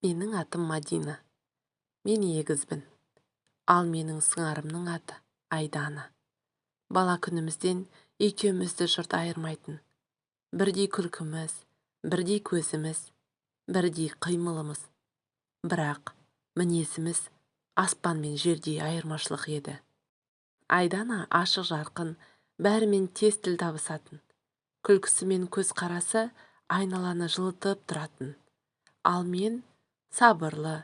Менің атым Мадина. Мен егізбін. Ал менің сыңарымның аты Айдана. Бала күнімізден екеумізді жұрт айырмайтын. Бірдей күлкіміз, бірдей көзіміз, бірдей қимылымыз. Бірақ мінезіміз аспан мен жердей айырмашылық еді. Айдана ашық жарқын, бәрімен тез тіл табысатын. Күлкісімен көз қарасы айналаны жылытып тұратын. Ал мен сабырлы,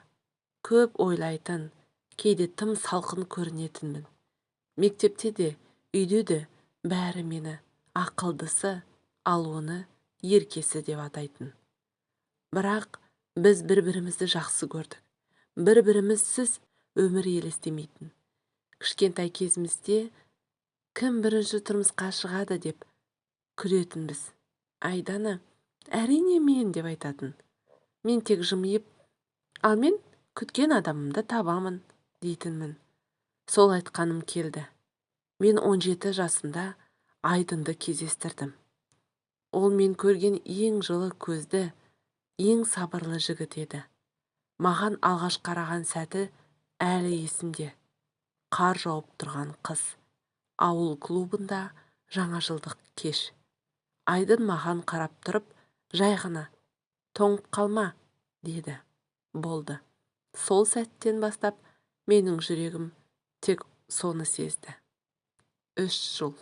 көп ойлайтын, кейде тым салқын көрінетінмін. Мектепте де, үйде де бәрі мені ақылдысы, ал оны еркесі деп атайтын. Бірақ біз бір-бірімізді жақсы көрдік. Бір-бірімізсіз өмір елестемейтін. Кішкентай кезімізде кім бірінші тұрмысқа шығады деп күлетінбіз. Айдана, әрине мен деп айтатын. Мен тек жымиып, ал мен күткен адамымды табамын дейтінмін. Сол айтқаным келді. Мен 17 жасымда Айдынды кездестірдім. Ол мен көрген ең жылы көзді, ең сабырлы жігіт еді. Маған алғаш қараған сәті әлі есімде. Қар жауып тұрған қыс. Ауыл клубында жаңа жылдық кеш. Айдын маған қарап тұрып, жай ғана тоңып қалма деді. Болды. Сол сәттен бастап менің жүрегім тек соны сезді. 3 жыл.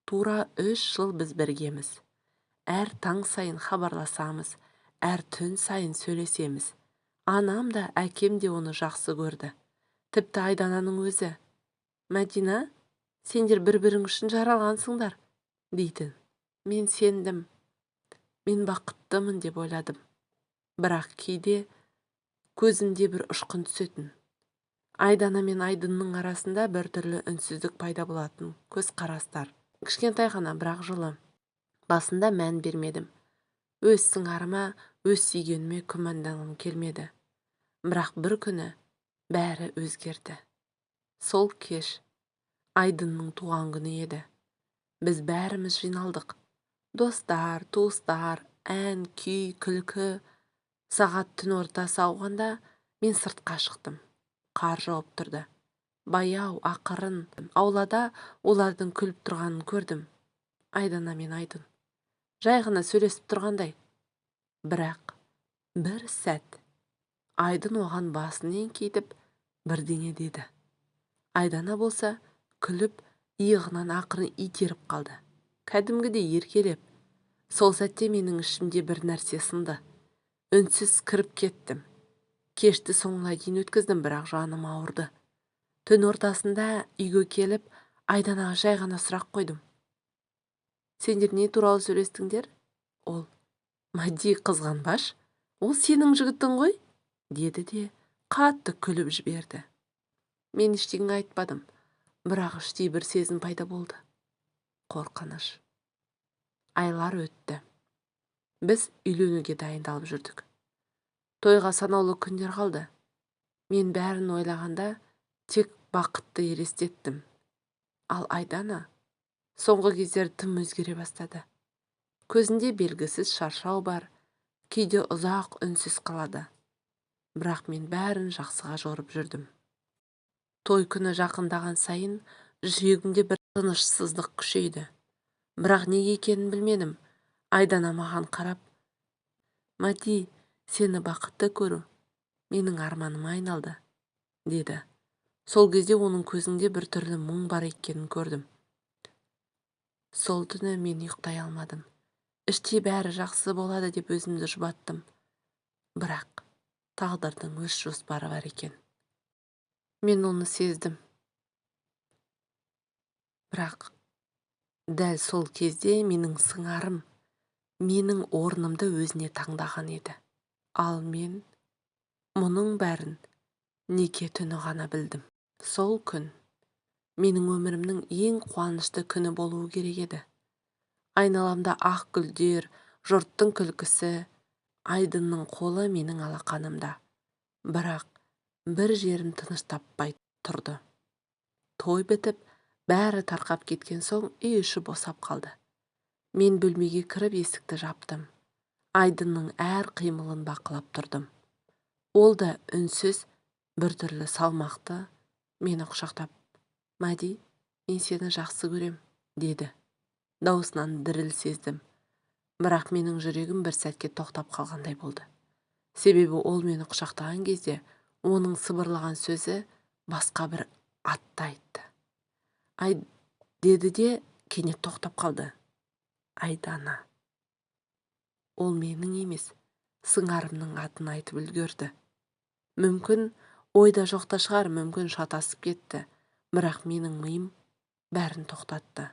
Тура 3 жыл біз біргеміз. Әр таң сайын хабарласамыз, әр түн сайын сөйлесеміз. Анам да, әкем де оны жақсы көрді. Тіпті Айдананың өзі. Мадина, сендер бір-бірің үшін жаралғансыңдар, дейтін. Мен сендім. Мен бақыттымын деп ойладым. Бірақ кейде көзімде бір ұшқын түсетін. Айдана мен Айдынның арасында бір түрлі үнсіздік пайда болатын көз қарастар. Кішкентай ғана, бірақ жылы. Басында мән бермедім. Өз сыңарыма, өз сүйгеніме күмәнданғым келмеді. Бірақ бір күні бәрі өзгерді. Сол кеш Айдынның туған күні еді. Біз бәріміз жиналдық. Достар, туыстар, ән, күй, күлкі. Сағат түн ортасы ауғанда мен сыртқа шықтым. Қар жауып тұрды. Баяу, ақырын. Аулада олардың күліп тұрғанын көрдім. Айдана мен Айдын. Жай ғана сөйлесіп тұрғандай. Бірақ бір сәт Айдын оған басын еңкейтіп бірдеңе деді. Айдана болса күліп, иығынан ақырын итеріп қалды. Кәдімгідей еркелеп. Сол сәтте менің ішімде бір нәрсе сынды. Үнсіз кіріп кеттім. Кешті соңына дейін өткіздім, бірақ жаным ауырды. Түн ортасында үйге келіп, Айданаға жай ғана сұрақ қойдым. Сендер не туралы сөйлестіңдер? Ол, Мади, қызғанбаш, ол сенің жігітің ғой, деді де қатты күліп жіберді. Мен ештеңе айтпадым, бірақ іштей бір сезім пайда болды. Қорқыныш. Айлар өтті. Біз үйленуге дайындалып жүрдік. Тойға санаулы күндер қалды. Мен бәрін ойлағанда тек бақытты елестеттім. Ал Айдана соңғы кездері тым өзгере бастады. Көзінде белгісіз шаршау бар, кейде ұзақ үнсіз қалады. Бірақ мен бәрін жақсыға жорып жүрдім. Той күні жақындаған сайын жүрегімде бір тынышсыздық күшейді. Бірақ неге екенін білмедім. Айдана маған қарап, Мади, сені бақытты көру менің арманыма айналды, деді. Сол кезде оның көзінде бір түрлі мұң бар екенін көрдім. Сол түні мен ұйықтай алмадым. Іштей бәрі жақсы болады деп өзімді жұбаттым. Бірақ тағдырдың өз жоспары бар екен. Мен оны сездім. Бірақ дәл сол кезде менің сыңарым, менің орнымды өзіне таңдаған еді. Ал мен мұның бәрін неке түні ғана білдім. Сол күн менің өмірімнің ең қуанышты күні болуы керек еді. Айналамда ақ гүлдер, жұрттың күлкісі, Айдынның қолы менің алақанымда. Бірақ бір жерім тыныш таппай тұрды. Той бітіп, бәрі тарқап кеткен соң үй іші босап қалды. Мен бөлмеге кіріп есікті жаптым. Айдынның әр қимылын бақылап тұрдым. Ол да үнсіз, біртүрлі салмақты мені құшақтап, «Мәди, мен сені жақсы көрем», деді. Дауысынан діріл сездім. Бірақ менің жүрегім бір сәтке тоқтап қалғандай болды. Себебі ол мені құшақтаған кезде оның сыбырлаған сөзі басқа бір атты айтты. «Ай», деді де кенет тоқтап қалды. «Айдана». Ол менің емес, сыңарымның атын айтып үлгерді. Мүмкін ойда жоқта шығар, мүмкін шатасып кетті. Бірақ менің миым бәрін тоқтатты.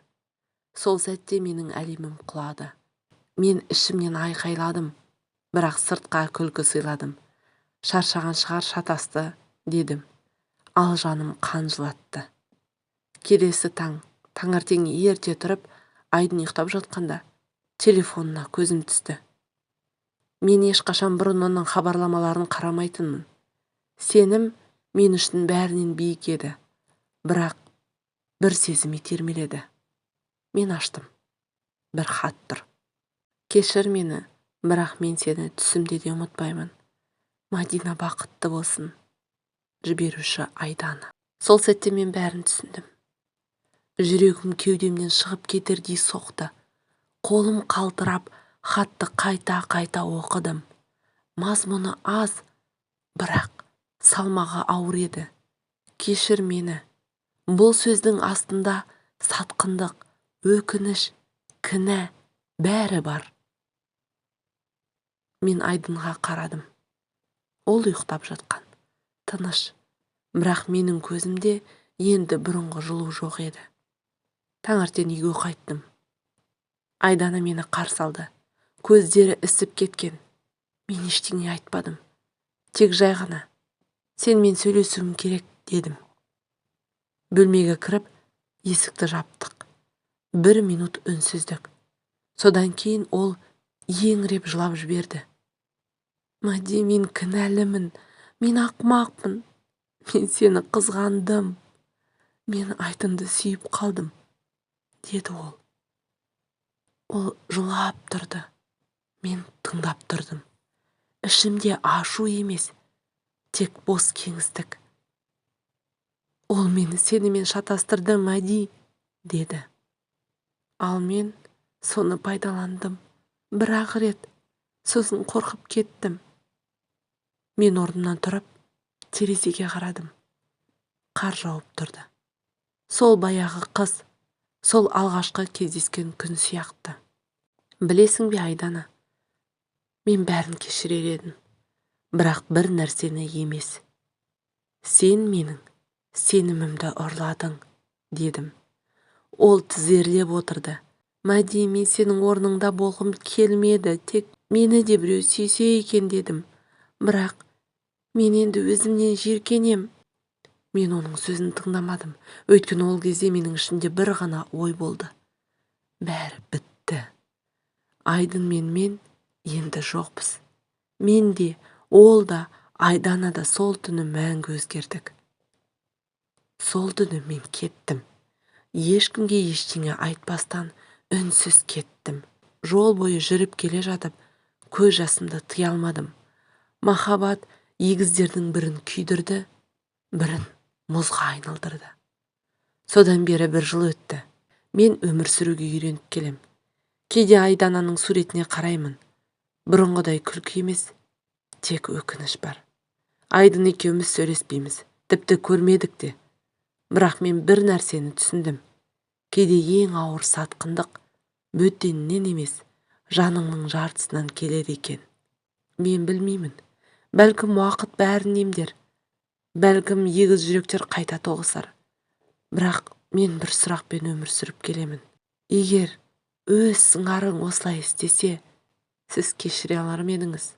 Сол сәтте менің әлемім құлады. Мен ішімнен айқайладым, бірақ сыртқа күлкі сыйладым. «Шаршаған шығар, шатасты», дедім. Ал жаным қан жылатты. Келесі таңертең ерте тұрып, Айдын ұйықтап жатқанда телефонына көзім түсті. Мен ешқашан бұрын оның хабарламаларын қарамайтынмын. Сенім мен үшін бәрінен биік еді. Бірақ бір сезім итермеледі. Мен аштым. Бір хат тұр. «Кешір мені, бірақ мен сені түсімде де ұмытпаймын. Мадина бақытты болсын. Жіберуші Айдана». Сол сәтте мен бәрін түсіндім. Жүрегім кеудемнен шығып кетердей соқты. Қолым қалтырап, хатты қайта оқыдым. Мазмұны аз, бірақ салмағы ауыр еді. «Кешір мені». Бұл сөздің астында сатқындық, өкініш, кінә бәрі бар. Мен Айдынға қарадым. Ол ұйықтап жатқан, тыныш. Бірақ менің көзімде енді бұрынғы жылу жоқ еді. Таңертең үйге қайттым. Айдана мені қарсы алды. Көздері ісіп кеткен. Мен ештеңе айтпадым. Тек жай ғана «Сенімен сөйлесуім керек», дедім. Бөлмеге кіріп, есікті жаптық. 1 минут үнсіздік. Содан кейін ол еңіреп жылап жіберді. «Мәди, мен кінәлімін, мен ақымақпын, мен сені қызғандым, мен Айдынды сүйіп қалдым», деді ол. Ол жылап тұрды. Мен тыңдап тұрдым. Ішімде ашу емес, тек бос кеңістік. «Ол мені сенімен шатастырды, Мәди», деді. Ал мен соны пайдаландым. Бір-ақ рет, сосын қорқып кеттім. Мен орнымнан тұрып, терезеге қарадым. Қар жауып тұрды. Сол баяғы қыз, сол алғашқы кездескен күн сияқты. Білесің бе, Айдана, мен бәрін кешірер едім. Бірақ бір нәрсені емес. Сен менің сенімімді ұрладың, дедім. Ол тізерлеп отырды. «Мәди, мен сенің орныңда болғым келмеді, тек мені де біреу сүйсе екен», дедім. Бірақ мен енді өзімнен жиіркенем. Мен оның сөзін тыңдамадым. Өйткені ол кезде менің ішімде бір ғана ой болды. Бәрі бітті. Айдын мен енді жоқпыз. Мен де, ол да, Айдана да сол түні мәңгі өзгердік. Сол түні мен кеттім. Ешкімге ештеңе айтпастан үнсіз кеттім. Жол бойы жүріп келе жатып, көз жасымды тыя алмадым. Махаббат егіздердің бірін күйдірді, бірін мұзға айналдырды. Содан бері 1 жыл өтті. Мен өмір сүруге үйреніп келем. Кейде Айдананың суретіне қараймын. Бұрынғыдай күлкі емес, тек өкініш бар. Айдын екеуміз сөйлеспейміз, тіпті көрмедік те. Бірақ мен бір нәрсені түсіндім. Кейде ең ауыр сатқындық бөтеннен емес, жаныңның жартысынан келеді екен. Мен білмеймін. Бәлкім уақыт бәрін емдер. Бәлкім егіз жүректер қайта тоғысар. Бірақ мен бір сұрақпен өмір сүріп келемін. Егер өз сыңарың осылай істесе, сіз кешіре алар ма едіңіз?